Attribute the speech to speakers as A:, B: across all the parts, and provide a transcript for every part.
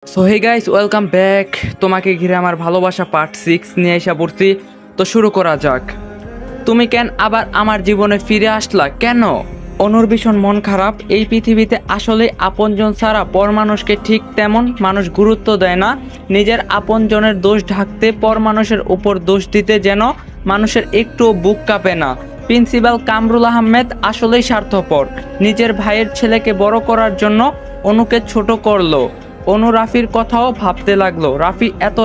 A: So hey guys, welcome back. তোমাকে ঘিরে আমার ভালোবাসা পার্ট 6 নিয়ে এসে পড়ছি। তো শুরু করা যাক। তুমি কেন আবার আমার জীবনে ফিরে আসলা কেন? অনুর ভীষণ মন খারাপ। এই পৃথিবীতে আসলে আপনজন ছাড়া পর মানুষকে ঠিক তেমন মানুষ গুরুত্ব দেয় না। নিজের আপনজনের দোষ ঢাকতে পর মানুষের উপর দোষ দিতে যেন মানুষের একটুও বুক কাঁপে না। প্রিন্সিপাল কামরুল আহমেদ আসলেই স্বার্থপর। নিজের ভাইয়ের ছেলেকে বড় করার জন্য অনুকে ছোট করলো। অনু রাফির কথাও ভাবতে লাগলো। রাফি এত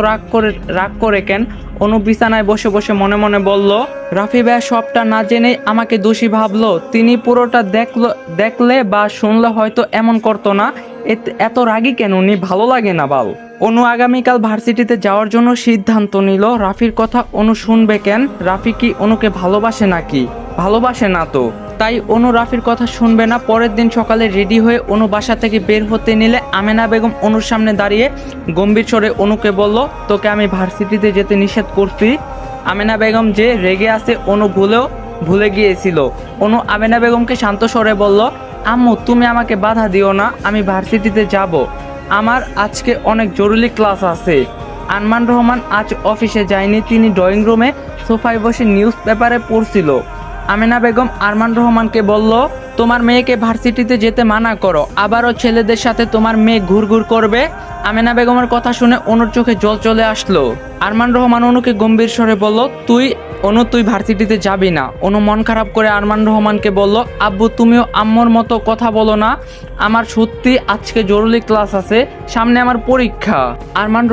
A: রাগ করে কেন? অনু বিছানায় বসে বসে মনে মনে বলল, রাফি ভাইয়া সবটা না জেনেই আমাকে দোষী ভাবলো। তিনি পুরোটা দেখলে বা শুনলে হয়তো এমন করতো না। এত রাগী কেন? উনি ভালো লাগে না বাল। অনু আগামীকাল ভার্সিটিতে যাওয়ার জন্য সিদ্ধান্ত নিল। রাফির কথা অনু শুনবে কেন? রাফি কি অনুকে ভালোবাসে নাকি? ভালোবাসে না তো, তাই অনু রাফির কথা শুনবে না। পরের দিন সকালে রেডি হয়ে অনু বাসা থেকে বের হতে নিলে আমেনা বেগম অনুর সামনে দাঁড়িয়ে গম্ভীর স্বরে অনুকে বলল, তোকে আমি ভার্সিটিতে যেতে নিষেধ করছি। আমেনা বেগম যে রেগে আছে অনু ভুলে গিয়েছিল। অনু আমেনা বেগমকে শান্ত স্বরে বলল, আম্মু তুমি আমাকে বাধা দিও না, আমি ভার্সিটিতে যাব। আমার আজকে অনেক জরুরি ক্লাস আছে। আরমান রহমান আজ অফিসে যায়নি, তিনি ড্রয়িং রুমে সোফায় বসে নিউজ পেপারে পড়ছিল। আমেনা বেগম আরমান রহমানকে বলল, তোমার মেয়েকে ভার্সিটিতে যেতে মানা করো, আবারও ছেলেদের সাথে তোমার মেয়ে ঘুরঘুর করবে। আমেনা বেগমের কথা শুনে অনুর চোখে জল চলে আসলো। আরমান রহমান অনুকে গম্ভীর স্বরে বলল, তুই ভার্সিটিতে যাবি না। অনু মন খারাপ করে আরমান রহমানকে বলল, আব্বু তুমিও আম্মুর মতো কথা বলো না, আমার সত্যি আজকে জরুরি ক্লাস আছে, সামনে আমার পরীক্ষা। আরমান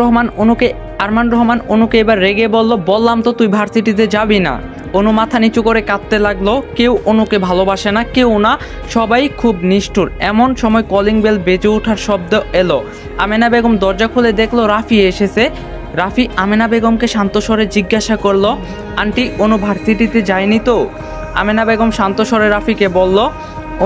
A: রহমান অনুকে এবার রেগে বলল, বললাম তো তুই ভার্সিটিতে যাবি না। অনু মাথা নিচু করে কাঁদতে লাগলো। কেউ অনুকে ভালোবাসে না, কেউ না, সবাই খুব নিষ্ঠুর। এমন সময় কলিং বেল বেজে ওঠার শব্দ এলো। আমেনা বেগম দরজা খুলে দেখলো রাফি এসেছে। রাফি আমেনা বেগমকে শান্ত স্বরে জিজ্ঞাসা করলো, আন্টি অনু ভার্সিটিতে যায়নি তো? আমেনা বেগম শান্ত স্বরে রাফিকে বলল,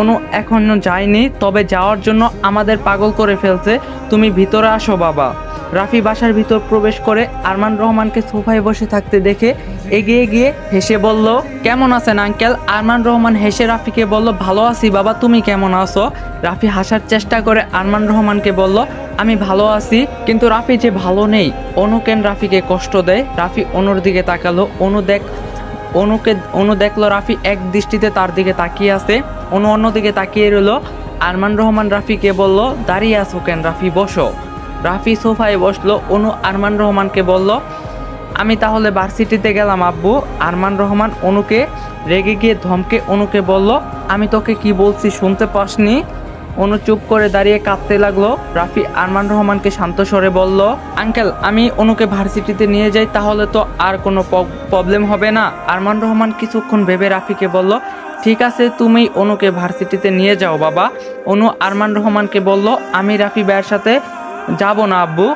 A: অনু এখনো যায়নি, তবে যাওয়ার জন্য আমাদের পাগল করে ফেলছে, তুমি ভিতরে আসো বাবা। রাফি বাসার ভিতর প্রবেশ করে আরমান রহমানকে সোফায় বসে থাকতে দেখে এগিয়ে গিয়ে হেসে বলল, কেমন আছেন আঙ্কেল? আরমান রহমান হেসে রাফিকে বলল, ভালো আছি বাবা, তুমি কেমন আছো? রাফি হাসার চেষ্টা করে আরমান রহমানকে বলল, আমি ভালো আছি। কিন্তু রাফি যে ভালো নেই। অনু কেন রাফিকে কষ্ট দেয়? রাফি অনুর দিকে তাকালো। অনু দেখলো রাফি এক দৃষ্টিতে তার দিকে তাকিয়ে আছে। অনু অন্যদিকে তাকিয়ে রইল। আরমান রহমান রাফিকে বলল, দাঁড়িয়ে আছো কেন? রাফি বসো। রাফি সোফায় বসলো। অনু আরমান রহমানকে বলল, আমি তাহলে ভার্সিটিতে গেলাম আব্বু। আরমান রহমান অনুকে রেগে গিয়ে ধমকে অনুকে বলল, আমি তোকে কি বলছি শুনতে পাসনি? অনু চুপ করে দাঁড়িয়ে কাঁদতে লাগলো। রাফি আরমান রহমানকে শান্ত স্বরে বলল, আঙ্কেল আমি অনুকে ভার্সিটিতে নিয়ে যাই, তাহলে তো আর কোনো প্রবলেম হবে না। আরমান রহমান কিছুক্ষণ ভেবে রাফিকে বলল, ঠিক আছে তুমি অনুকে ভার্সিটিতে নিয়ে যাও বাবা। অনু আরমান রহমানকে বলল, আমি রাফি ভাইয়ের সাথে যাব না আব্বু।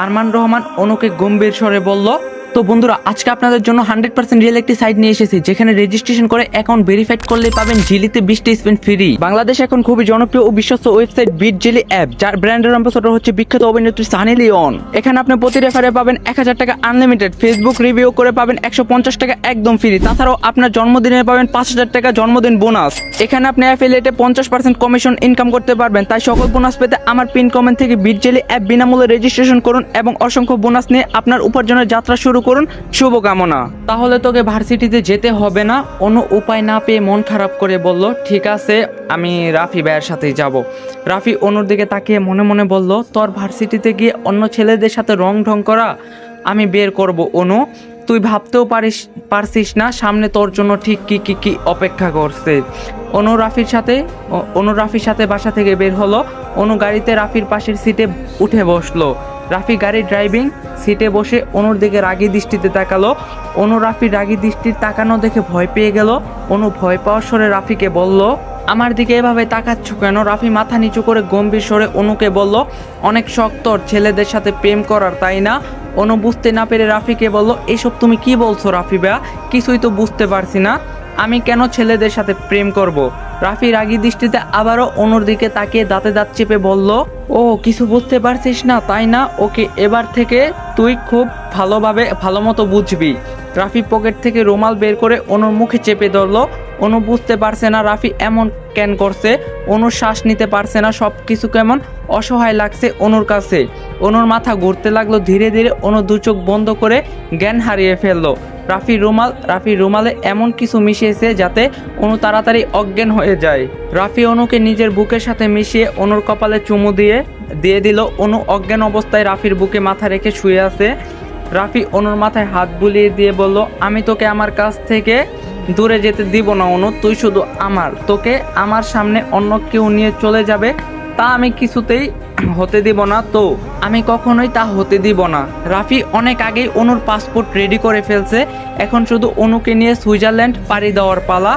A: আরমান রহমান অনুকে গম্ভীর স্বরে বলল, তো বন্ধুরা আজকে আপনাদের জন্য 100% রিয়েল একটি সাইট নিয়ে এসেছি, যেখানে রেজিস্ট্রেশন করে অ্যাকাউন্ট ভেরিফাইড করলে পাবেন জিলিতে 20টা স্পেন ফ্রি। বাংলাদেশ এখন খুবই জনপ্রিয় ও বিশ্বস্ত ওয়েবসাইট বিট জেলি অ্যাপ, যার ব্র্যান্ডের অ্যাম্বাসেডর হচ্ছে বিখ্যাত অভিনেত্রী সানি লিওন। এখানে আপনি প্রতি রেফারে পাবেন 1000 টাকা আনলিমিটেড, ফেসবুক রিভিউ করে পাবেন 150 টাকা একদম ফ্রি। তাছাড়াও আপনার জন্মদিনে পাবেন 5000 টাকা জন্মদিন বোনাস। এখানে আপনি অ্যাফিলিয়েটে 50% কমিশন ইনকাম করতে পারবেন। তাই সকল বোনাস পেতে আমার পিন কমেন্ট থেকে বিট জেলি অ্যাপ বিনামূল্যে রেজিস্ট্রেশন করুন এবং অসংখ্য বোনাস নিয়ে আপনার উপার্জনের যাত্রা শুরু করুন। শুভকামনা। তাহলে তোকে ভার্সিটিতে যেতে হবে না। অনু উপায় না পেয়ে মন খারাপ করে বলল, ঠিক আছে আমি রাফি ভাইয়ের সাথেই যাব। রাফি অনুর দিকে তাকিয়ে মনে মনে বলল, তোর ভার্সিটিতে গিয়ে অন্য ছেলেদের সাথে রং ঢং করা আমি বের করব অনু, তুই ভাবতেও পারছিস না সামনে তোর জন্য ঠিক কি অপেক্ষা করছে। অনু রাফির সাথে বাসা থেকে বের হলো। অনু গাড়িতে রাফির পাশের সিটে উঠে বসলো। রাফি গাড়ির ড্রাইভিং সিটে বসে অনুর দিকে রাগী দৃষ্টিতে তাকালো। অনু রাফির রাগী দৃষ্টির তাকানো দেখে ভয় পেয়ে গেল। অনু ভয় পাওয়ার স্বরে রাফিকে বলল, আমার দিকে এভাবে তাকাচ্ছ কেন? রাফি মাথা নিচু করে গম্ভীর স্বরে অনুকে বলল, অনেক শক্ত ছেলেদের সাথে প্রেম করার, তাই না? অনু বুঝতে না পেরে রাফিকে বলল, এসব তুমি কি বলছো রাফি ভাইয়া? কিছুই তো বুঝতে পারছি না, আমি কেন ছেলেদের সাথে প্রেম করব? রাফি রাগী দৃষ্টিতে আবারও অনুর দিকে তাকিয়ে দাঁতে দাঁত চেপে বলল, ও কিছু বুঝতে পারছিস না তাই না? ওকে, এবার থেকে তুই খুব ভালো মতো বুঝবি। রাফি পকেট থেকে রুমাল বের করে অনুর মুখে চেপে ধরলো। অনু বুঝতে পারছে না রাফি এমন কেন করছে। অনুর শ্বাস নিতে পারছে না, সব কিছু কেমন অসহায় লাগছে অনুর কাছে। অনুর মাথা ঘুরতে লাগলো, ধীরে ধীরে অনু দু চোখ বন্ধ করে জ্ঞান হারিয়ে ফেললো। রাফির রুমালে এমন কিছু মিশিয়েছে যাতে অনু তাড়াতাড়ি অজ্ঞান হয়ে যায়। রাফি অনুকে নিজের বুকের সাথে মিশিয়ে অনুর কপালে চুমু দিয়ে দিল। অনু অজ্ঞান অবস্থায় রাফির বুকে মাথা রেখে শুয়ে আছে। রাফি অনুর মাথায় হাত বুলিয়ে দিয়ে বলল, আমি তোকে আমার কাছ থেকে দূরে যেতে দিব না অনু, তুই শুধু আমার। তোকে আমার সামনে অন্য কেউ নিয়ে চলে যাবে তা আমি কিছুতেই হতে দিব না, তো আমি কখনোই তা হতে দিব না। রাফি অনেক আগেই অনুর পাসপোর্ট রেডি করে ফেলছে, এখন শুধু অনুকে নিয়ে সুইজারল্যান্ড পাড়ি দেওয়ার পালা।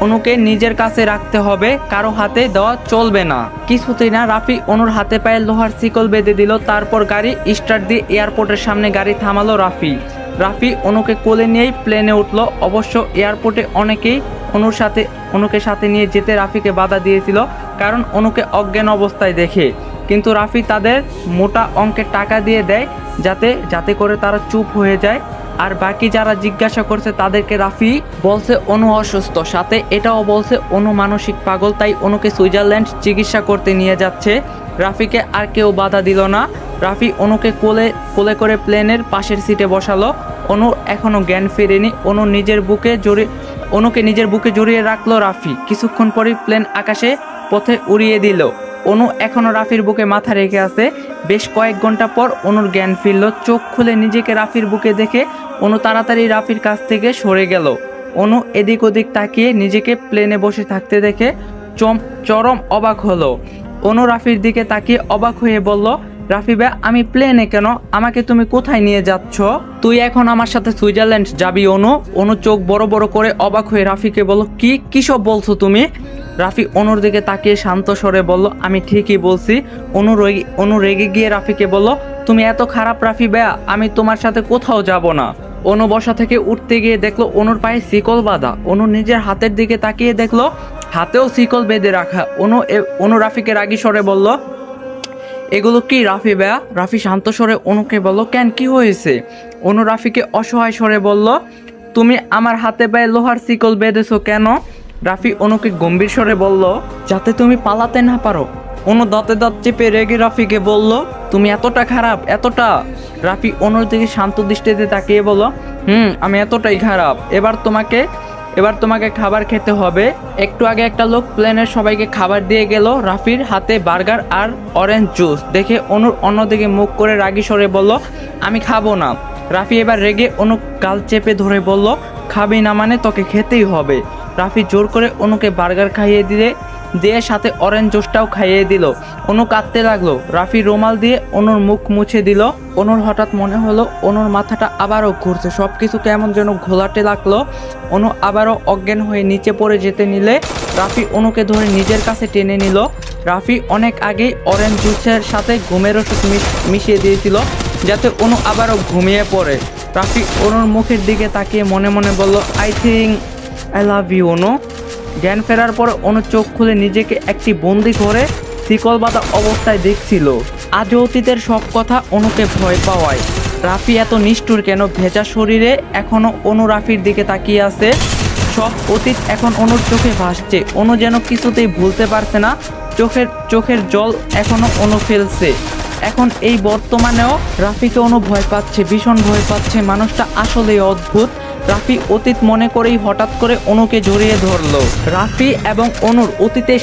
A: অনুকে নিজের কাছে রাখতে হবে, কারো হাতে দেওয়া চলবে না কিছুতেই না। রাফি অনুর হাতে পায়ে লোহার শিকল বেঁধে দিল, তারপর গাড়ি স্টার্ট দিয়ে এয়ারপোর্টের সামনে গাড়ি থামালো রাফি অনুকে কোলে নিয়েই প্লেনে উঠলো। অবশ্য এয়ারপোর্টে অনেকেই অনুকে সাথে নিয়ে যেতে রাফিকে বাধা দিয়েছিল, কারণ অনুকে অজ্ঞান অবস্থায় দেখে। কিন্তু রাফি তাদের মোটা অঙ্কের টাকা দিয়ে দেয় যাতে করে তারা চুপ হয়ে যায়। আর বাকি যারা জিজ্ঞাসা করছে তাদেরকে রাফি বলছে অনু অসুস্থ, সাথে এটাও বলছে অনু মানসিক পাগল, তাই অনুকে সুইজারল্যান্ড চিকিৎসা করতে নিয়ে যাচ্ছে। রাফিকে আর কেউ বাধা দিল না। রাফি অনুকে কোলে করে প্লেনের পাশের সিটে বসালো। অনু এখনো জ্ঞান ফেরেনি। অনুকে নিজের বুকে জড়িয়ে রাখলো রাফি। কিছুক্ষণ পরেই প্লেন আকাশে পথে উড়িয়ে দিল। অনু এখনো রাফির বুকে মাথা রেখে আছে। বেশ কয়েক ঘন্টা পর অনুর জ্ঞান ফিরল। চোখ খুলে নিজেকে রাফির বুকে দেখে অনু তাড়াতাড়ি রাফির কাছ থেকে সরে গেল। অনু এদিক ওদিক তাকিয়ে নিজেকে প্লেনে বসে থাকতে দেখে চরম অবাক হলো। অনু রাফির দিকে তাকিয়ে অবাক হয়ে বলল, রাফি ভাই, আমি প্লেনে কেন? আমাকে তুমি কোথায় নিয়ে যাচ্ছ? তুই এখন আমার সাথে সুইজারল্যান্ড যাবি অনু চোখ বড় বড় করে অবাক হয়ে রাফিকে বলল, কি সব বলছো তুমি? রাফি অনুর দিকে তাকিয়ে শান্ত স্বরে বলল, আমি ঠিকই বলছি। অনু রেগে গিয়ে রাফিকে বলল, তুমি এত খারাপ রাফি ভাইয়া, আমি তোমার সাথে কোথাও যাব না। অনু বসা থেকে উঠতে গিয়ে দেখলো অনুর পায়ে শিকল বাঁধা। অনু নিজের হাতের দিকে তাকিয়ে দেখলো হাতেও শিকল বেঁধে রাখা। অনু রাফিকে রাগী স্বরে বলল, এগুলো কি রাফি ভাইয়া? রাফি শান্ত স্বরে অনুকে বলল, কেন, কি হয়েছে? অনু রাফিকে অসহায় স্বরে বলল, তুমি আমার হাতে পায়ে লোহার শিকল বেঁধেছো কেন? রাফি অনুকে গম্ভীর স্বরে বলল, যাতে তুমি পালাতে না পারো। অনু দাঁতে দাঁত চেপে রেগে রাফিকে বলল, তুমি এতটা খারাপ, এতটা? রাফি অনুর দিকে শান্ত দৃষ্টিতে তাকিয়ে বলল, আমি এতটাই খারাপ। এবার তোমাকে খাবার খেতে হবে। একটু আগে একটা লোক প্লেনের সবাইকে খাবার দিয়ে গেল। রাফির হাতে বার্গার আর অরেঞ্জ জুস দেখে অনুর অন্যদিকে মুখ করে রাগী স্বরে বলল, আমি খাবো না। রাফি এবার রেগে অনু গাল চেপে ধরে বলল, খাবি না মানে তোকে খেতেই হবে। রাফি জোর করে অনুকে বার্গার খাইয়ে দিয়ে সাথে অরেঞ্জ জুসটাও খাইয়ে দিল। অনু কাঁদতে লাগলো। রাফি রুমাল দিয়ে অনুর মুখ মুছে দিল। অনুর হঠাৎ মনে হলো অনুর মাথাটা আবারও ঘুরছে, সবকিছু কেমন যেন ঘোলাটে লাগলো। অনু আবারও অজ্ঞান হয়ে নিচে পড়ে যেতে নিলে রাফি অনুকে ধরে নিজের কাছে টেনে নিল। রাফি অনেক আগেই অরেঞ্জ জুসের সাথে ঘুমের ওষুধ মিশিয়ে দিয়েছিল যাতে অনু আবারও ঘুমিয়ে পড়ে। রাফি অনুর মুখের দিকে তাকিয়ে মনে মনে বলল, I think I love you Anu. জ্ঞান ফেরার পর অনু চোখ খুলে নিজেকে একটি বন্দি করে শিকল বাঁধা অবস্থায় দেখছিল। আজ অতীতের সব কথা অনুকে ভয় পাওয়ায়। রাফি এত নিষ্ঠুর কেন? ভেজা শরীরে এখনো অনু রাফির দিকে তাকিয়ে আছে। সব অতীত এখন অনুর চোখে ভাসছে। অনু যেন কিছুতেই ভুলতে পারছে না। চোখের জল এখনো অনু ফেলছে। এখন এই বর্তমানেও রাফিকে অনু ভয় পাচ্ছে, ভীষণ ভয় পাচ্ছে। মানুষটা আসলেই অদ্ভুত। রাফি অতীত মনে করেই হঠাৎ করে অনুকে জড়িয়ে ধরলো। রাফি এবং অনুর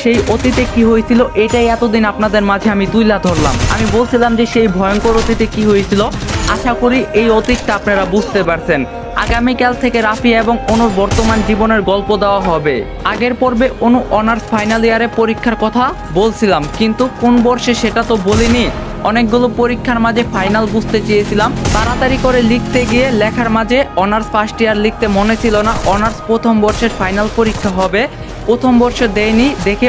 A: সেই অতীতে কি হয়েছিল এটাই এতদিন আপনাদের মাঝে আমি তুলে ধরলাম। আমি বলছিলাম যে সেই ভয়ঙ্কর অতীতে কি হয়েছিল। আশা করি এই অতীতটা আপনারা বুঝতে পারছেন। আগামীকাল থেকে রাফি এবং অনুর বর্তমান জীবনের গল্প দেওয়া হবে। আগের পর্বে অনু অনার্স ফাইনাল ইয়ারে পরীক্ষার কথা বলছিলাম, কিন্তু কোন বর্ষে সেটা তো বলিনি। অনেকগুলো পরীক্ষার মাঝে ফাইনাল বুঝতে চেয়েছিলাম, তাড়াতাড়ি করে লিখতে গিয়ে লেখার মাঝে অনার্স ফার্স্ট ইয়ার লিখতে মনে ছিল না। অনার্স প্রথম বর্ষের ফাইনাল পরীক্ষা হবে, প্রথম বর্ষে দেয়নি দেখে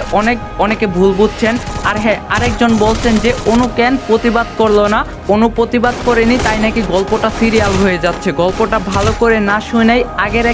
A: অনেকে ভুল বুঝছেন। আর হ্যাঁ, আরেকজন বলছেন যে অনু কেন প্রতিবাদ করলো না। অনু প্রতিবাদ করেনি, তাই নাকি গল্পটা সিরিয়াল হয়ে যাচ্ছে। গল্পটা ভালো করে না শুনেই আগের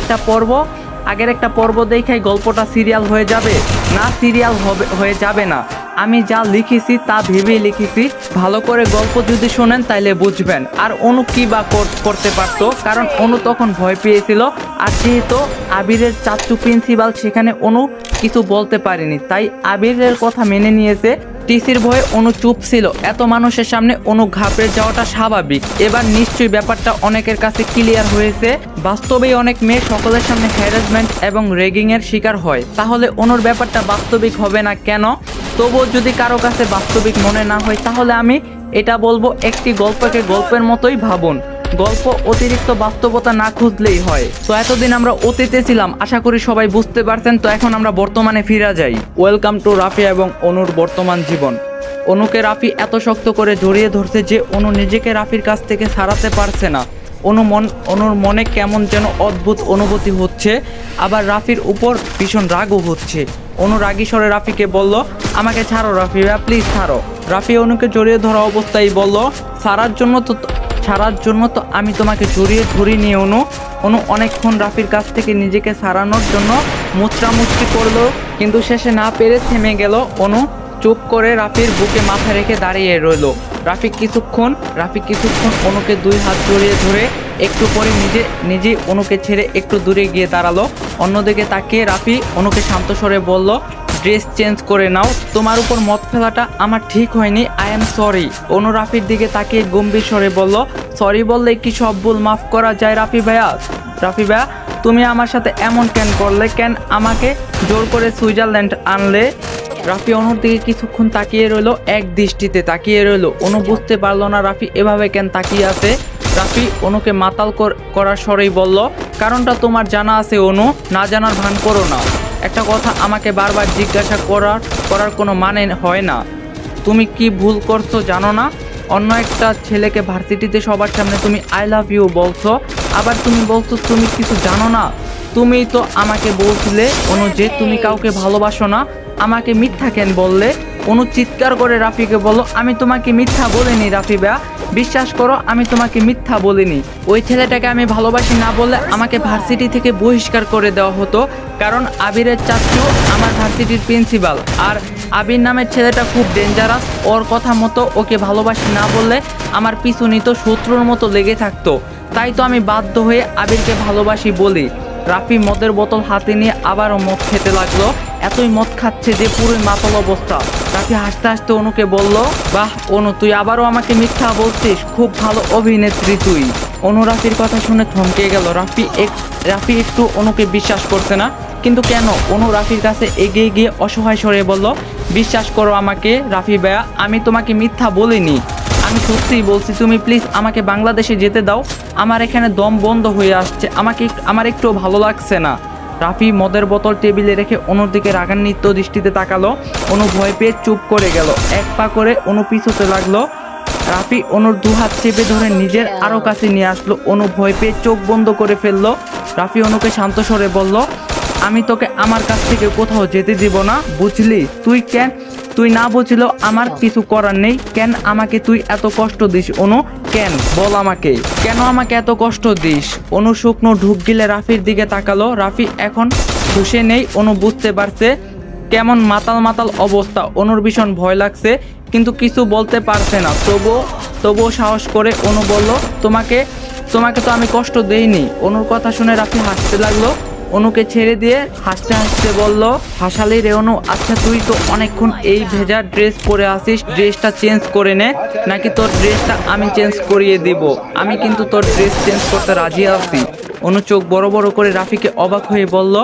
A: একটা পর্ব দেখাই গল্পটা সিরিয়াল হয়ে যাবে না, সিরিয়াল হয়ে যাবে না। আমি যা লিখেছি তা ভেবেই লিখেছি, ভালো করে গল্প যদি শোনেন তাইলে বুঝবেন। আর অনু কি বা করতে পারতো, কারণ অনু তখন ভয় পেয়েছিল। আর যেহেতু আবিরের চাচু প্রিন্সিপাল, সেখানে অনু কিছু বলতে পারেনি, তাই আবিরের কথা মেনে নিয়েছে। টিসির ভয়ে অনু চুপ ছিল। এত মানুষের সামনে অনু ঘাবড়ে যাওয়াটা স্বাভাবিক। এবার নিশ্চয়ই ব্যাপারটা অনেকের কাছে ক্লিয়ার হয়েছে। বাস্তবেই অনেক মেয়ে সকলের সামনে হ্যারাসমেন্ট এবং র্যাগিং এর শিকার হয়, তাহলে অনুর ব্যাপারটা বাস্তবিক হবে না কেন? তবুও যদি কারো কাছে বাস্তবিক মনে না হয়, তাহলে আমি এটা বলবো, একটি গল্পকে গল্পের মতোই ভাবুন। গল্প অতিরিক্ত বাস্তবতা না খুঁজলেই হয়। তো এতদিন আমরা অতীতে ছিলাম, আশা করি সবাই বুঝতে পারছেন। তো এখন আমরা বর্তমানে ফিরে যাই। ওয়েলকাম টু রাফি এবং অনুর বর্তমান জীবন। অনুকে রাফি এত শক্ত করে জড়িয়ে ধরছে যে অনু নিজেকে রাফির কাছ থেকে ছাড়াতে পারছে না। অনুর মনে কেমন যেন অদ্ভুত অনুভূতি হচ্ছে, আবার রাফির উপর ভীষণ রাগও হচ্ছে। অনু রাগী স্বরে রাফিকে বলল, আমাকে ছাড়ো রাফি ভাইয়া, প্লিজ ছাড়ো। রাফি অনুকে জড়িয়ে ধরা অবস্থায় বলল, ছাড়ার জন্য তো আমি তোমাকে জড়িয়ে ধরিনি অনু। অনু অনেকক্ষণ রাফির কাছ থেকে নিজেকে ছাড়ানোর জন্য মুচড়ামুচড়ি করলো, কিন্তু শেষে না পেরে থেমে গেল। অনু চুপ করে রাফির বুকে মাথা রেখে দাঁড়িয়ে রইল। রাফি কিছুক্ষণ অনুকে দুই হাত জড়িয়ে ধরে একটু পরে নিজেই অনুকে ছেড়ে একটু দূরে গিয়ে দাঁড়ালো। অন্যদিকে তাকিয়ে রাফি অনুকে শান্ত স্বরে বলল, ড্রেস চেঞ্জ করে নাও, তোমার উপর মদ ফেলাটা আমার ঠিক হয়নি, আই এম সরি। অনু রাফির দিকে তাকিয়ে গম্ভীর স্বরে বলল, সরি বললে কি সব ভুল মাফ করা যায় রাফি ভাইয়া? তুমি আমার সাথে এমন কেন করলে? কেন আমাকে জোর করে সুইজারল্যান্ড আনলে? রাফি অনুর দিকে কিছুক্ষণ তাকিয়ে রইল, এক দৃষ্টিতে তাকিয়ে রইল। অনু বুঝতে পারলো না রাফি এভাবে কেন তাকিয়ে আছে। রাফি অনুকে মাতাল করার স্বরেই বলল, কারণটা তোমার জানা আছে অনু, না জানার ভান করো না। একটা কথা আমাকে বারবার জিজ্ঞাসা করার কোনো মানে হয় না। তুমি কি ভুল করছো জানো না? অন্য একটা ছেলেকে ভার্সিটিতে সবার সামনে তুমি আই লাভ ইউ বলছো, আবার তুমি বলছো তুমি কিছু জানো না। তুমিই তো আমাকে বলছিলে অনু যে তুমি কাউকে ভালোবাসো না, আমাকে মিথ্যা কেন বললে? অনু চিৎকার করে রাফিকে বলল, আমি তোমাকে মিথ্যা বলিনি রাফি ভাইয়া, বিশ্বাস করো আমি তোমাকে মিথ্যা বলিনি। ওই ছেলেটাকে আমি ভালোবাসি না বললে আমাকে ভার্সিটি থেকে বহিষ্কার করে দেওয়া হতো, কারণ আবিরের চাচু আমার ভার্সিটির প্রিন্সিপাল। আর আবির নামের ছেলেটা খুব ডেঞ্জারাস, ওর কথা মতো ওকে ভালোবাসি না বললে আমার পিছু নিত, শত্রুর মতো লেগে থাকতো। তাই তো আমি বাধ্য হয়ে আবিরকে ভালোবাসি বলি। রাফি মদের বোতল হাতে নিয়ে আবারও মদ খেতে লাগলো। এতই মদ খাচ্ছে যে পুরোই মাতাল অবস্থা। রাফি হাসতে হাসতে অনুকে বলল, বাহ অনু, তুই আবারও আমাকে মিথ্যা বলছিস, খুব ভালো অভিনেত্রী তুই। অনু রাফির কথা শুনে থমকে গেল। রাফি একটু অনুকে বিশ্বাস করছে না, কিন্তু কেন? অনু রাফির কাছে এগিয়ে গিয়ে অসহায় স্বরে বলল, বিশ্বাস করো আমাকে রাফি ভাইয়া, আমি তোমাকে মিথ্যা বলিনি, আমি সত্যিই বলছি। তুমি প্লিজ আমাকে বাংলাদেশে যেতে দাও, আমার এখানে দম বন্ধ হয়ে আসছে, আমার একটু ভালো লাগছে না। রাফি মদের বোতল টেবিলে রেখে অনুর দিকে রাগান্বিত দৃষ্টিতে তাকালো। অনু ভয় পেয়ে চুপ করে গেল। এক পা করে অনু পিছুতে লাগলো। রাফি অনুর দুহাত চেপে ধরে নিজের আরো কাছে নিয়ে আসলো। অনু ভয় পেয়ে চোখ বন্ধ করে ফেললো। রাফি অনুকে শান্ত স্বরে বলল, আমি তোকে আমার কাছ থেকে কোথাও যেতে দিব না, বুঝলি? তুই না বুঝলেও আমার কিছু করার নেই। কেন আমাকে তুই এত কষ্ট দিস অনু? কেন বল আমাকে, কেন আমাকে এত কষ্ট দিস? অনু শুকনো ঢুক গিলে রাফির দিকে তাকালো। রাফি এখন হুঁশে নেই। অনু বুঝতে পারছে কেমন মাতাল অবস্থা। অনুর ভীষণ ভয় লাগছে, কিন্তু কিছু বলতে পারছে না। তবুও সাহস করে অনু বলল, তোমাকে তো আমি কষ্ট দেইনি। অনুর কথা শুনে রাফি হাসতে লাগলো। অনুকে ছেড়ে দিয়ে হাসতে হাসতে বলল, হাসালি রে অনু, আচ্ছা তুই তো অনেকক্ষণ এই ভেজা ড্রেস পরে আসিস, ড্রেসটা চেঞ্জ করে নে, নাকি তোর ড্রেসটা আমি চেঞ্জ করিয়ে দিব? আমি কিন্তু তোর ড্রেস চেঞ্জ করতে রাজি আছি। অনু চোখ বড় বড় করে রাফিকে অবাক হয়ে বলল,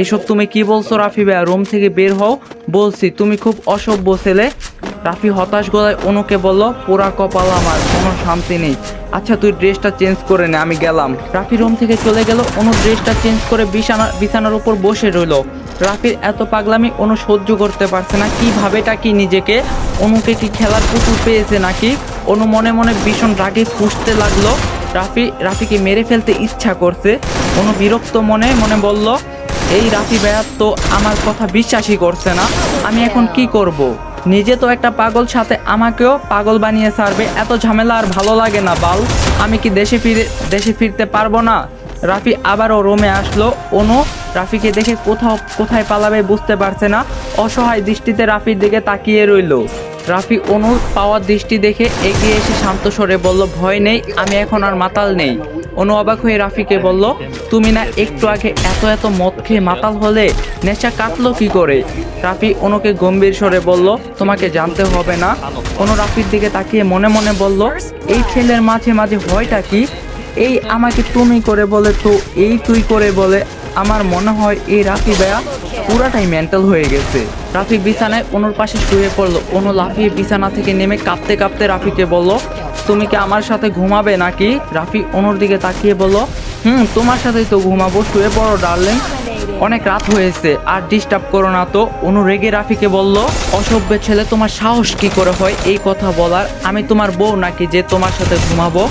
A: এসব তুমি কি বলছো রাফি ভাইয়া? রুম থেকে বের হও বলছি, তুমি খুব অসভ্য ছেলে। রাফি হতাশ গলায় অনুকে বলল, পোড়া কপাল আমার, কোনো শান্তি নেই। আচ্ছা তুই ড্রেসটা চেঞ্জ করে নে, আমি গেলাম। রাফি রুম থেকে চলে গেল। অনু ড্রেসটা চেঞ্জ করে বিছানার উপর বসে রইল। রাফির এত পাগলামি অনু সহ্য করতে পারছে না। কি ভাবেটা কি নিজেকে? অনুকে কি খেলার পুতুল পেয়েছে নাকি? অনু মনে মনে ভীষণ রাগে ফুঁসতে লাগলো। রাফিকে মেরে ফেলতে ইচ্ছা করছে। অনু বিরক্ত মনে মনে বলল, এই রাফি ভাইয়া তো আমার কথা বিশ্বাসই করছে না, আমি এখন কি করব? নিজে তো একটা পাগল, সাথে আমাকেও পাগল বানিয়ে ছাড়বে। এত ঝামেলা আর ভালো লাগে না বাল। আমি কি দেশে ফিরতে পারবো না? রাফি আবারও রুমে আসলো। অনু রাফিকে দেখে কোথায় পালাবে বুঝতে পারছে না, অসহায় দৃষ্টিতে রাফির দিকে তাকিয়ে রইল। রাফি অনুর পাওয়ার দৃষ্টি দেখে এগিয়ে এসে শান্ত স্বরে বলল, ভয় নেই, আমি এখন আর মাতাল নেই। অনু অবাক হয়ে রাফিকে বলল, তুমি না একটু আগে এত মদ খেয়ে মাতাল হলে, নেশা কাটলো কি করে? রাফি অনুকে গম্ভীর স্বরে বলল, তোমাকে জানতে হবে না। অনু রাফির দিকে তাকিয়ে মনে মনে বলল, এই ছেলের মাঝে মাঝে ভয়টা কি? এই আমাকে তুমি করে বলে তো এই তুই করে বলে। আমার মনে হয় এই রাফি ভাইয়া পুরাটাই মেন্টাল হয়ে গেছে। রাফি বিছানায় অনুর পাশে শুয়ে পড়লো। অনু লাফিয়ে বিছানা থেকে নেমে কাঁপতে কাঁপতে রাফিকে বলল, তুমি কি আমার সাথে ঘুমাবে নাকি? রাফি অনুর দিকে তাকিয়ে বলল, তোমার সাথেই তো ঘুমাবো, শুয়ে পড়ো ডার্লিং, অনেক রাত হয়েছে, আর ডিস্টার্ব করো না তো। অনু রেগে রাফিকে বলল, অসভ্য ছেলে, তোমার সাহস কি করে হয় এই কথা বলার? আমি তোমার বউ নাকি যে তোমার সাথে ঘুমাবো?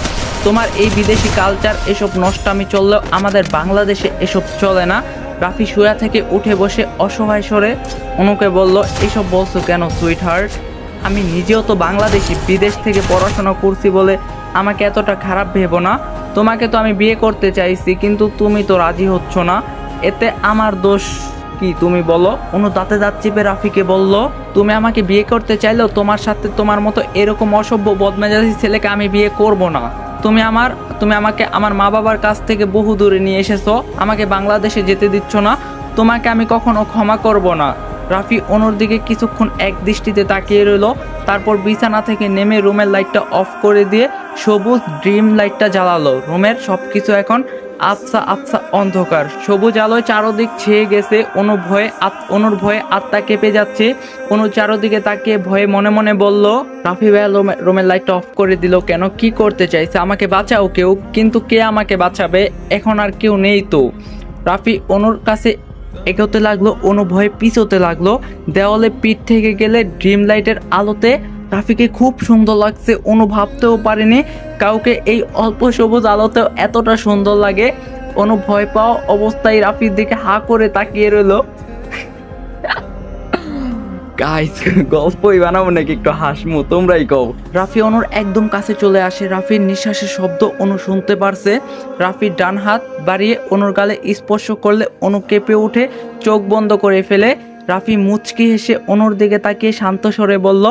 A: তোমার এই বিদেশি কালচার, এসব নষ্টামি চললেও আমাদের বাংলাদেশে এসব চলে না। রাফি শুয়া থেকে উঠে বসে অসহায় স্বরে অনুকে বলল, এসব বলছো কেন সুইট হার্ট? আমি নিজেও তো বাংলাদেশি, বিদেশ থেকে পড়াশোনা করছি বলে আমাকে এতটা খারাপ ভেবো না। তোমাকে তো আমি বিয়ে করতে চাইছি, কিন্তু তুমি তো রাজি হচ্ছ না, এতে আমার দোষ কি তুমি বলো? অনু দাঁতে দাঁত চেপে রাফিকে বলল, তুমি আমাকে বিয়ে করতে চাইলেও তোমার সাথে তোমার মতো এরকম অসভ্য বদমেজাজি ছেলেকে আমি বিয়ে করব না। তুমি আমাকে আমার মা বাবার কাছ থেকে বহু দূরে নিয়ে এসেছো, আমাকে বাংলাদেশে যেতে দিচ্ছ না, তোমাকে আমি কখনো ক্ষমা করব না। রাফি অনুর দিকে কিছুক্ষণ এক দৃষ্টিতে তাকিয়ে রইল, তারপর বিছানা থেকে নেমে রুমের লাইটটা অফ করে দিয়ে সবুজ ড্রিম লাইটটা জ্বালালো। রুমের সবকিছু এখন আবছা আবছা অন্ধকার, সবুজ আলোয় চারদিক ছেয়ে গেছে। অনুর ভয়ে আত্মা কেঁপে যাচ্ছে। অনু চারদিকে তাকিয়ে ভয়ে মনে মনে বলল, রাফি ভাইয়া রুমের লাইটটা অফ করে দিল কেন? কি করতে চাইছে? আমাকে বাঁচাও কেউ, কিন্তু কে আমাকে বাঁচাবে? এখন আর কেউ নেই তো। রাফি অনুর কাছে এগোতে লাগলো, অনু ভয়ে পিছোতে লাগলো। দেওয়ালে পিঠ থেকে গেলে ড্রিম লাইটের আলোতে রাফিকে খুব সুন্দর লাগছে। অনু ভাবতেও পারেনি কাউকে এই অল্প সবুজ আলোতেও এতটা সুন্দর লাগে। অনু ভয় পাওয়া অবস্থায় রাফির দিকে হা করে তাকিয়ে রইল। গাইস, গল্পই বানাবো নাকি একটু হাসমু? তোমরাই কও। রাফি অনুর একদম কাছে চলে আসে। রাফির নিঃশ্বাসের শব্দ অনু শুনতে পারছে। রাফির ডান হাত বাড়িয়ে অনুর গালে স্পর্শ করলে অনু কেঁপে উঠে চোখ বন্ধ করে ফেলে। রাফি মুচকি হেসে অনুর দিকে তাকিয়ে শান্ত স্বরে বলল,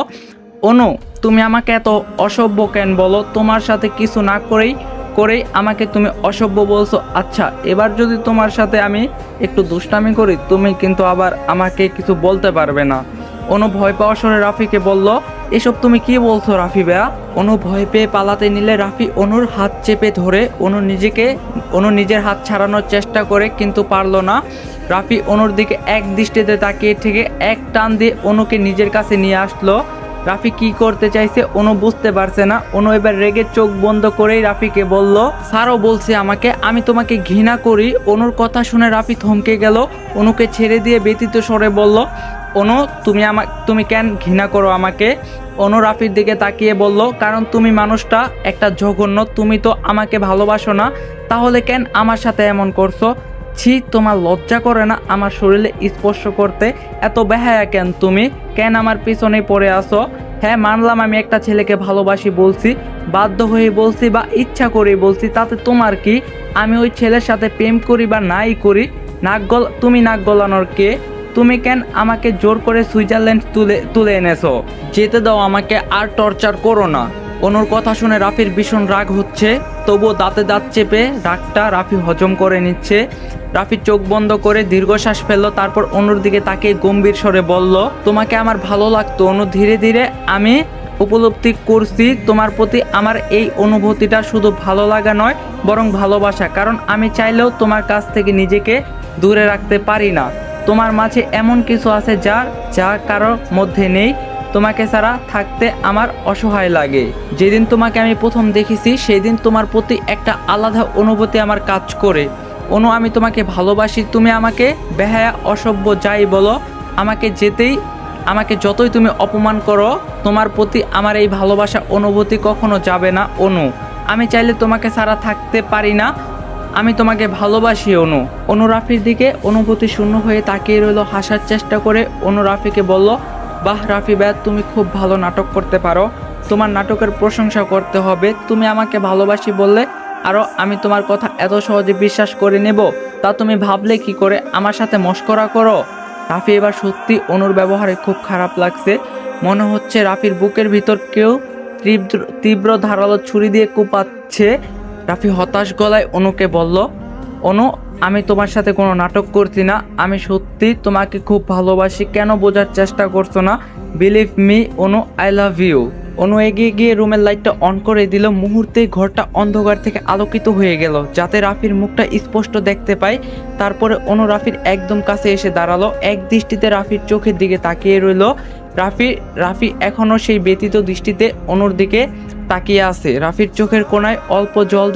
A: অনু, তুমি আমাকে এত অসভ্য কেন বলো? তোমার সাথে কিছু না করেই আমাকে তুমি অসভ্য বলছো। আচ্ছা, এবার যদি তোমার সাথে আমি একটু দুষ্টামি করি, তুমি কিন্তু আবার আমাকে কিছু বলতে পারবে না। অনু ভয় পাওয়া স্বরে রাফিকে বলল, এসব তুমি কি বলছো রাফি ভাইয়া? অনু ভয় পেয়ে পালাতে নিলে রাফি অনুর হাত চেপে ধরে অনু নিজের হাত ছাড়ানোর চেষ্টা করে, কিন্তু পারল না। রাফি অনুর দিকে এক দৃষ্টিতে তাকিয়ে থেকে এক টান দিয়ে অনুকে নিজের কাছে নিয়ে আসলো। রাফি কি করতে চাইছে অনু বুঝতে পারছে না। অনু এবার রেগে চোখ বন্ধ করেই রাফিকে বলল, স্যারও বলছে আমাকে, আমি তোমাকে ঘৃণা করি। অনুর কথা শুনে রাফি থমকে গেল। অনুকে ছেড়ে দিয়ে ব্যথিত স্বরে বলল, অনু, তুমি কেন ঘৃণা করো আমাকে? অনু রাফির দিকে তাকিয়ে বলল, কারণ তুমি মানুষটা একটা জঘন্য, তুমি তো আমাকে ভালোবাসো না, তাহলে কেন আমার সাথে এমন করছো? ছি, তোমার লজ্জা করে না আমার শরীরে স্পর্শ করতে? এত বেহায়া কেন তুমি? কেন আমার পিছনে পড়ে আসো? হ্যাঁ, মানলাম আমি একটা ছেলেকে ভালোবাসি বলছি, বাধ্য হয়ে বলছি বা ইচ্ছা করে বলছি, তাতে তোমার কি? আমি ওই ছেলের সাথে প্রেম করি বা নাই করি, তুমি নাক গলানোর কে? তুমি কেন আমাকে জোর করে সুইজারল্যান্ড তুলে এনেছো? যেতে দাও আমাকে, আর টর্চার করো না। অনুর কথা শুনে রাফির ভীষণ রাগ হচ্ছে, তবুও দাঁতে দাঁত চেপে রাগটা রাফি হজম করে নিচ্ছে। রাফি চোখ বন্ধ করে দীর্ঘশ্বাস ফেললো, তারপর অনুর দিকে তাকিয়ে গম্ভীর স্বরে বলল, তোমাকে আমার ভালো লাগতো অনু, ধীরে ধীরে আমি উপলব্ধি করছি তোমার প্রতি আমার এই অনুভূতিটা শুধু ভালো লাগা নয়, বরং ভালোবাসা। কারণ আমি চাইলেও তোমার কাছ থেকে নিজেকে দূরে রাখতে পারি না। তোমার মাঝে এমন কিছু আছে যা কারোর মধ্যে নেই। তোমাকে ছাড়া থাকতে আমার অসহায় লাগে। যেদিন তোমাকে আমি প্রথম দেখেছি সেই দিন তোমার প্রতি একটা আলাদা অনুভূতি আমার কাজ করে। অনু, আমি তোমাকে ভালোবাসি। তুমি আমাকে বেহায়া, অসভ্য যাই বলো, আমাকে যতই তুমি অপমান করো, তোমার প্রতি আমার এই ভালোবাসা অনুভূতি কখনো যাবে না। অনু, আমি চাইলে তোমাকে ছাড়া থাকতে পারি না, আমি তোমাকে ভালোবাসি অনু। অনু রাফির দিকে অনুভূতি শূন্য হয়ে তাকিয়ে রইল। হাসার চেষ্টা করে অনু রাফিকে বলল, বাহ রাফি ভাই, তুমি খুব ভালো নাটক করতে পারো, তোমার নাটকের প্রশংসা করতে হবে। তুমি আমাকে ভালোবাসি বললে আরও আমি তোমার কথা এত সহজে বিশ্বাস করে নেব তা তুমি ভাবলে কি করে? আমার সাথে মশকরা করো। রাফি এবার সত্যি অনুর ব্যবহারে খুব খারাপ লাগছে। মনে হচ্ছে রাফির বুকের ভিতর কেউ তীব্র তীব্র ধারালো ছুরি দিয়ে কোপাচ্ছে। রাফি হতাশ গলায় অনুকে বলল, অনু, আমি তোমার সাথে কোনো নাটক করছি না, আমি সত্যি তোমাকে খুব ভালোবাসি। কেন বোঝার চেষ্টা করছো না? Believe me Anu, I love you. Anu এগিয়ে গিয়ে রুমের লাইটটা অন করে দিল। মুহূর্তেই ঘরটা অন্ধকার থেকে আলোকিত হয়ে গেল, যাতে রাফির মুখটা স্পষ্ট দেখতে পায়। তারপরে অনু রাফির একদম কাছে এসে দাঁড়ালো, এক দৃষ্টিতে রাফির চোখের দিকে তাকিয়ে রইল। রাফি এখনো সেই ব্যতীত দৃষ্টিতে অনুর দিকে তাকিয়ে আছে। রাফির চোখের কোণায় অল্প জল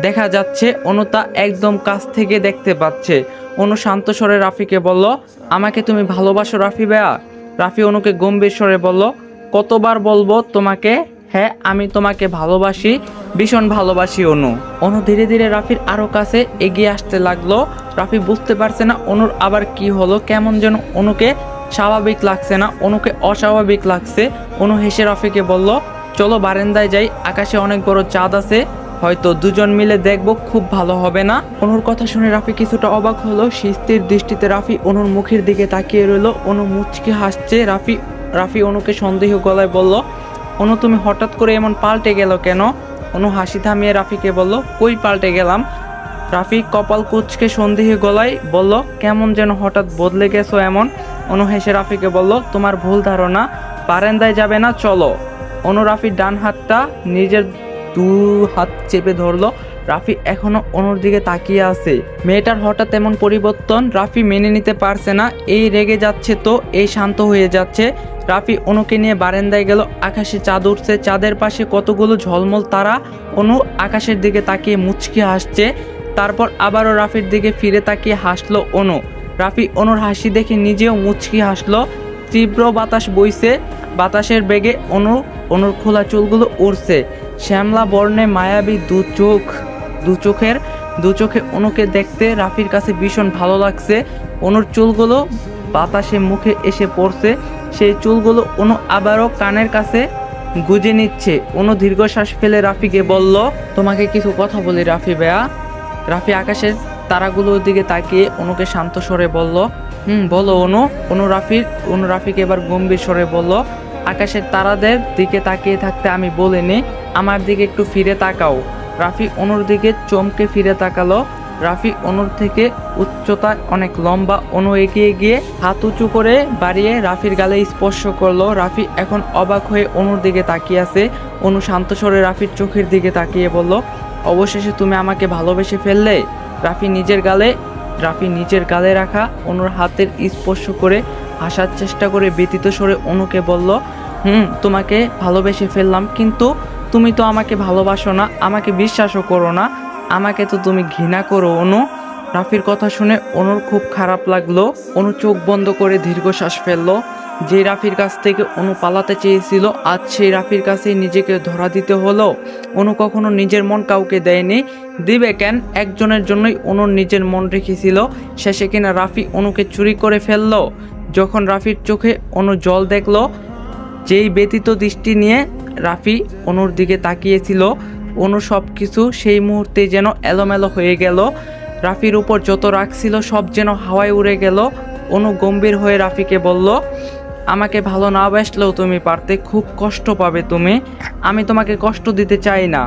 A: দেখা যাচ্ছে, অনু তা একদম কাছ থেকে দেখতে পাচ্ছে। অনু শান্ত স্বরে রাফিকে বলল, আমাকে তুমি ভালোবাসো রাফি ভাইয়া? রাফি অনুকে গম্ভীর স্বরে বলল, কতবার বলবো তোমাকে? হ্যাঁ, আমি তোমাকে ভালোবাসি, ভীষণ ভালোবাসি অনু। অনু ধীরে ধীরে রাফির আরো কাছে এগিয়ে আসতে লাগলো। রাফি বুঝতে পারছে না অনুর আবার কি হলো, কেমন যেন অনুকে স্বাভাবিক লাগছে না, অনুকে অস্বাভাবিক লাগছে। অনু হেসে রাফিকে বলল, চলো বারান্দায় যাই, আকাশে অনেক বড় চাঁদ আছে, হয়তো দুজন মিলে দেখবো, খুব ভালো হবে না? অনুর কথা শুনে রাফি কিছুটা অবাক হলো। স্থির দৃষ্টিতে রাফি অনুর মুখের দিকে তাকিয়ে রইল। অনু মুচকি হাসছে। রাফি অনুকে সন্দেহ গলায় বলল, অনু, তুমি হঠাৎ করে এমন পাল্টে গেল কেন? অনু হাসি থামিয়ে রাফিকে বলল, কই পাল্টে গেলাম? রাফি কপাল কুঁচকে সন্দেহ গলায় বলল, কেমন যেন হঠাৎ বদলে গেছো এমন? অনু হেসে রাফিকে বলল, তোমার ভুল ধারণা, বারান্দায় যাবে না, চলো। অনু রাফির ডান হাতটা নিজের দু হাত চেপে ধরলো। রাফি এখনো অনুর দিকে তাকিয়ে আছে। মেয়েটার হঠাৎ এমন পরিবর্তন রাফি মেনে নিতে পারছে না। এই রেগে যাচ্ছে তো এই শান্ত হয়ে যাচ্ছে। রাফি অনুকে নিয়ে বারান্দায় গেল। আকাশে চাঁদ উঠছে, চাঁদের পাশে কতগুলো ঝলমল তারা। অনু আকাশের দিকে তাকিয়ে মুচকি হাসছে। তারপর আবারও রাফির দিকে ফিরে তাকিয়ে হাসলো অনু। রাফি অনুর হাসি দেখে নিজেও মুচকি হাসলো। তীব্র বাতাস বইছে, বাতাসের বেগে অনুর খোলা চুলগুলো উড়ছে। শ্যামলা বর্ণে মায়াবী দু চোখে অনুকে দেখতে রাফির কাছে ভীষণ ভালো লাগছে। অনুর চুলগুলো বাতাসে মুখে এসে পড়ছে, সেই চুলগুলো অনু আবারও কানের কাছে গুজে নিচ্ছে। অনু দীর্ঘশ্বাস ফেলে রাফিকে বলল, তোমাকে কিছু কথা বলি রাফি ভাইয়া। রাফি আকাশের তারাগুলোর দিকে তাকিয়ে অনুকে শান্ত স্বরে বলল, বলো অনু। অনু রাফিকে এবার গম্ভীর স্বরে বলল, আকাশের তারাদের দিকে তাকিয়ে থাকতে আমি বলিনি, আমার দিকে একটু ফিরে তাকাও। রাফি অনুর দিকে চমকে ফিরে তাকালো। রাফি অনুর থেকে উচ্চতায় অনেক লম্বা। অনু এগিয়ে গিয়ে হাত উঁচু করে বাড়িয়ে রাফির গালে স্পর্শ করলো। রাফি এখন অবাক হয়ে অনুর দিকে তাকিয়ে আছে। অনু শান্ত স্বরে রাফির চোখের দিকে তাকিয়ে বলল, অবশেষে তুমি আমাকে ভালোবেসে ফেললে? রাফি নিজের গালে রাখা অনুর হাতের স্পর্শ করে হাসার চেষ্টা করে ব্যতীত স্বরে অনুকে বলল, তোমাকে ভালোবেসে ফেললাম, কিন্তু তুমি তো আমাকে ভালোবাসো না, আমাকে বিশ্বাসও করো না, আমাকে তো তুমি ঘৃণা করো অনু। রাফির কথা শুনে অনুর খুব খারাপ লাগলো। অনু চোখ বন্ধ করে দীর্ঘশ্বাস ফেললো। যে রাফির কাছ থেকে অনু পালাতে চেয়েছিল, আজ সেই রাফির কাছেই নিজেকে ধরা দিতে হলো। অনু কখনো নিজের মন কাউকে দেয়নি, দিবে কেন? একজনের জন্যই অনুর নিজের মন রেখেছিল, শেষে কিনা রাফি অনুকে চুরি করে ফেললো। যখন রাফির চোখে অনু জল দেখলো, যেই ব্যতীত দৃষ্টি নিয়ে রাফি অনুর দিকে তাকিয়েছিল, অনু সব কিছু সেই মুহূর্তে যেন এলোমেলো হয়ে গেল। রাফির উপর যত রাগ ছিল সব যেন হাওয়ায় উড়ে গেল। অনু গম্ভীর হয়ে রাফিকে বলল, আমাকে ভালো না বাসলেও তুমি পারতে, খুব কষ্ট পাবে তুমি, আমি তোমাকে কষ্ট দিতে চাই না।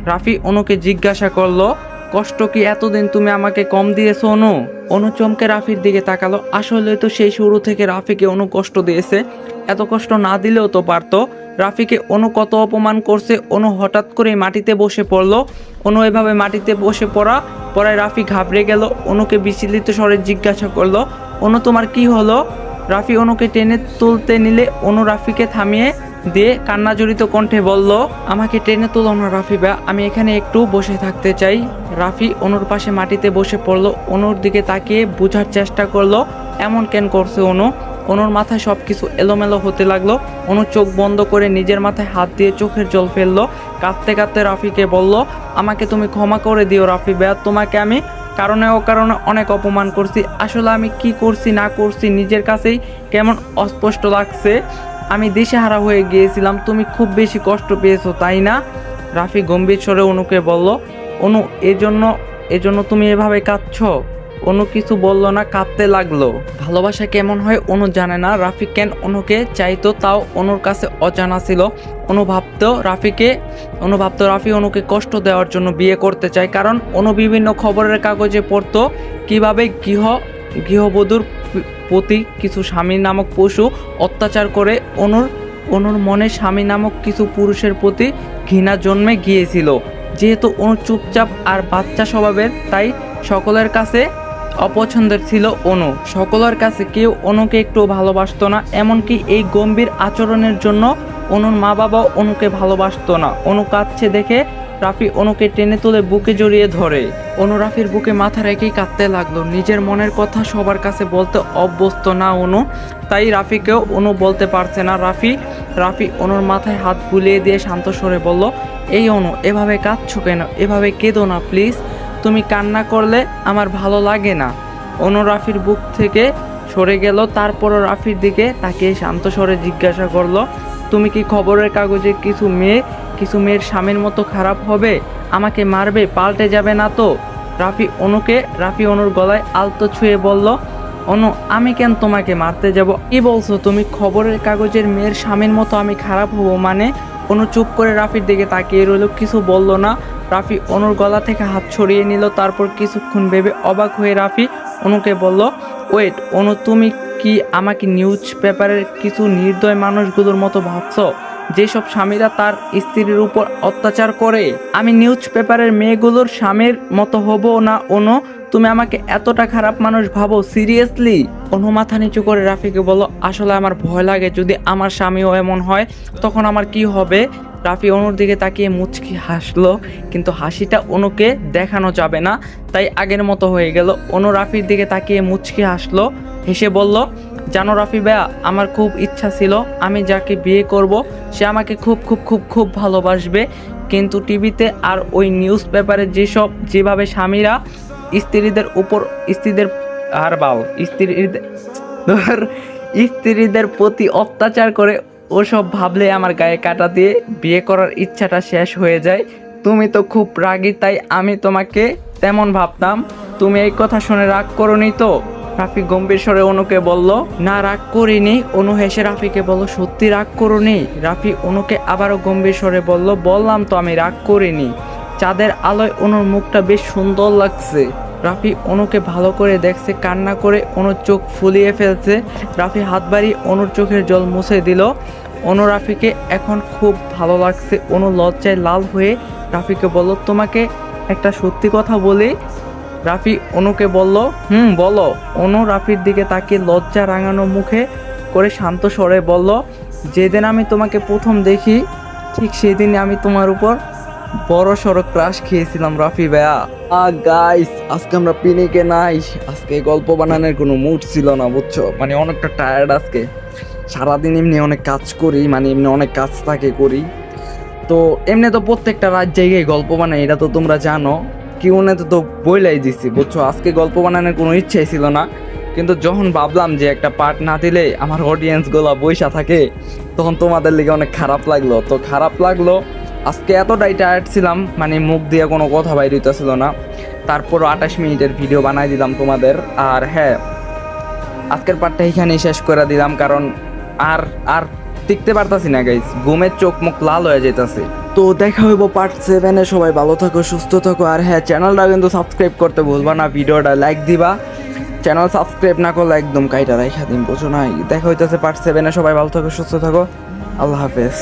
A: রাফি অনুকে জিজ্ঞাসা করলো, কষ্ট কি এতদিন তুমি আমাকে কম দিয়েছো অনু? অনু চমকে রাফির দিকে তাকালো। আসলে তো সেই শুরু থেকে রাফিকে অনু কষ্ট দিয়েছে, এত কষ্ট না দিলেও তো পারতো। রাফিকে অনু কত অপমান করছে। অনু হঠাৎ করে মাটিতে বসে পড়লো। অনু এভাবে মাটিতে বসে পড়ায় রাফি ঘাবড়ে গেল। অনুকে বিচলিত স্বরে জিজ্ঞাসা করলো, অনু তোমার কি হলো? রাফি অনুকে টেনে তুলতে নিলে অনু রাফিকে থামিয়ে দিয়ে কান্নাজড়িত কণ্ঠে বলল, আমাকে টেনে তুলো না রাফি ভাই, আমি এখানে একটু বসে থাকতে চাই। রাফি অনুর পাশে মাটিতে বসে পড়লো। অনুর দিকে তাকিয়ে বোঝার চেষ্টা করলো এমন কেন করছে অনু। অনুর মাথায় সবকিছু এলোমেলো হতে লাগলো। অনু চোখ বন্ধ করে নিজের মাথায় হাত দিয়ে চোখের জল ফেললো। কাঁদতে কাঁদতে রাফিকে বলল, আমাকে তুমি ক্ষমা করে দিও রাফি ভাই, তোমাকে আমি কারণে অকারণে অনেক অপমান করছি। আসলে আমি কি করছি না করছি নিজের কাছেই কেমন অস্পষ্ট লাগছে। আমি দিশেহারা হয়ে গিয়েছিলাম, তুমি খুব বেশি কষ্ট পেয়েছো তাই না? রাফি গম্ভীর স্বরে অনুকে বলল, অনু এজন্য তুমি এভাবে কাঁদছো? অনু কিছু বলল না, কাঁদতে লাগলো। ভালোবাসা কেমন হয় অনু জানে না, রাফি কেন অনুকে চাইতো তাও অনুর কাছে অজানা ছিল। অনু ভাবতো রাফি অনুকে কষ্ট দেওয়ার জন্য বিয়ে করতে চায়, কারণ অনু বিভিন্ন খবরের কাগজে পড়তো কিভাবে গৃহবধূর প্রতি কিছু স্বামী নামক পশু অত্যাচার করে। অনুর মনে স্বামী নামক কিছু পুরুষের প্রতি ঘৃণা জন্মে গিয়েছিল। যেহেতু অনু চুপচাপ আর বাচ্চা স্বভাবের, তাই সকলের কাছে অপছন্দের ছিল অনু। সকলের কাছে কেউ অনুকে একটু ভালোবাসতো না, এমনকি এই গম্ভীর আচরণের জন্য অনুর মা বাবাও অনুকে ভালোবাসতো না। অনু কাঁদছে দেখে রাফি অনুকে টেনে তুলে বুকে জড়িয়ে ধরে। অনু রাফির বুকে মাথা রেখেই কাঁদতে লাগলো। নিজের মনের কথা সবার কাছে বলতে অভ্যস্ত না অনু, তাই রাফিকেও অনু বলতে পারছে না। রাফি অনুর মাথায় হাত বুলিয়ে দিয়ে শান্ত স্বরে বলল, এই অনু, এভাবে কাঁদছো কেন? এভাবে কেঁদো না প্লিজ, তুমি কান্না করলে আমার ভালো লাগে না। অনু রাফির বুক থেকে সরে গেল, তারপরও রাফির দিকে তাকিয়ে শান্ত স্বরে জিজ্ঞাসা করলো, তুমি কি খবরের কাগজে কিছু মেয়ের স্বামীর মতো খারাপ হবে? আমাকে মারবে, পাল্টে যাবে না তো? রাফি অনুর গলায় আলতো ছুঁয়ে বলল, অনু, আমি কেন তোমাকে মারতে যাব? কি বলছো তুমি? খবরের কাগজের মেয়ের স্বামীর মতো আমি খারাপ হব মানে? অনু চুপ করে রাফির দিকে তাকিয়ে রইল, কিছু বলল না। রাফি অনুর গলা থেকে হাত ছড়িয়ে নিল, তারপর কিছুক্ষণ ভেবে অবাক হয়ে রাফি অনুকে বলল, ওয়েট অনু, তুমি কি আমাকে নিউজ পেপারের কিছু নির্দয় মানুষগুলোর মতো ভাবছো, যেসব স্বামীরা তার স্ত্রীর উপর অত্যাচার করে? আমি নিউজ পেপারের মেয়েগুলোর স্বামীর মতো হব না অনু? তুমি আমাকে এতটা খারাপ মানুষ ভাবো? সিরিয়াসলি? অনু মাথা নিচু করে রাফিকে বলল, আসলে আমার ভয় লাগে, যদি আমার স্বামীও এমন হয় তখন আমার কি হবে? রাফি অনুর দিকে তাকিয়ে মুচকি হাসলো, কিন্তু হাসিটা অনুকে দেখানো যাবে না, তাই আগের মতো হয়ে গেল। অনু রাফির দিকে তাকিয়ে মুচকি হাসলো, হেসে বলল, জানো রাফি ভাইয়া, আমার খুব ইচ্ছা ছিল আমি যাকে বিয়ে করব সে আমাকে খুব খুব খুব খুব ভালোবাসবে, কিন্তু টিভিতে আর ওই নিউজ পেপারে যেভাবে স্বামীরা স্ত্রীদের প্রতি অত্যাচার করে, ওসব ভাবলে আমার গায়ে কাঁটা দিয়ে বিয়ে করার ইচ্ছাটা শেষ হয়ে যায়। তুমি তো খুব রাগী, তাই আমি তোমাকে তেমন ভাবতাম। তুমি এই কথা শুনে রাগ করোনি তো? রাফি গম্ভীর স্বরে অনুকে বলল, না রাগ করিনি। অনু হেসে রাফিকে বলল, সত্যি রাগ করোনি? রাফি অনুকে আবারও গম্ভীর স্বরে বলল, বললাম তো আমি রাগ করিনি। চাঁদের আলোয় অনুর মুখটা বেশ সুন্দর লাগছে। রাফি অনুকে ভালো করে দেখছে, কান্না করে অনুর চোখ ফুলিয়ে ফেলছে। রাফি হাত বাড়িয়ে অনুর চোখের জল মুছে দিল। অনু রাফিকে এখন খুব ভালো লাগছে। অনু লজ্জায় লাল হয়ে রাফিকে বলল, তোমাকে একটা সত্যি কথা বলি? রাফি অনুকে বলল, বলো। অনু রাফির দিকে তাকিয়ে লজ্জা রাঙানো মুখে করে শান্ত স্বরে বলল, যেদিন আমি তোমাকে প্রথম দেখি ঠিক সেদিনই আমি তোমার উপর বড় সড়ো ক্রাশ খেয়েছিলাম রাফি ভাইয়া। গাইস, আজকে আমরা পিনিকে নাই, আজকে গল্প বানানোর কোনো মুড ছিল না, বুঝছো? মানে অনেকটা টায়ার্ড আজকে, সারাদিন এমনি অনেক কাজ করি, মানে এমনি অনেক কাজ থাকে করি, তো এমনি তো প্রত্যেকটা রাত জায়গায় গল্প বানাই, এটা তো তোমরা জানো। কিউনেতে তো বইলাই দিচ্ছি, বুঝছো? আজকে গল্প বানানোর কোনো ইচ্ছাই ছিল না, কিন্তু যখন ভাবলাম যে একটা পার্ট না দিলে আমার অডিয়েন্সগুলো বইসা থাকে, তখন তোমাদের লিগে অনেক খারাপ লাগলো। আজকে এতটাই টায়ার্ড ছিলাম, মানে মুখ দিয়ে কোনো কথা বাইর হইতেছিল না, তারপরও 28 মিনিটের ভিডিও বানাই দিলাম তোমাদের। আর হ্যাঁ, আজকের পার্টটা এখানেই শেষ করে দিলাম, কারণ আর টিকতে পারতাছি না গাইস, ঘুমের চোখ মুখ লাল হয়ে যেতেছে। তো দেখা হইব পার্ট 7-এ। সবাই ভালো থাকো, সুস্থ থাকো, আর হ্যাঁ, চ্যানেলটা কিন্তু সাবস্ক্রাইব করতে ভুলবা না, ভিডিওটা লাইক দিবা। চ্যানেল সাবস্ক্রাইব না করলে একদম কাইটা রাইখা দিন, বুঝো না? দেখা হইতেছে পার্ট 7-এ। সবাই ভালো থাকো, সুস্থ থাকো, আল্লাহ হাফেজ।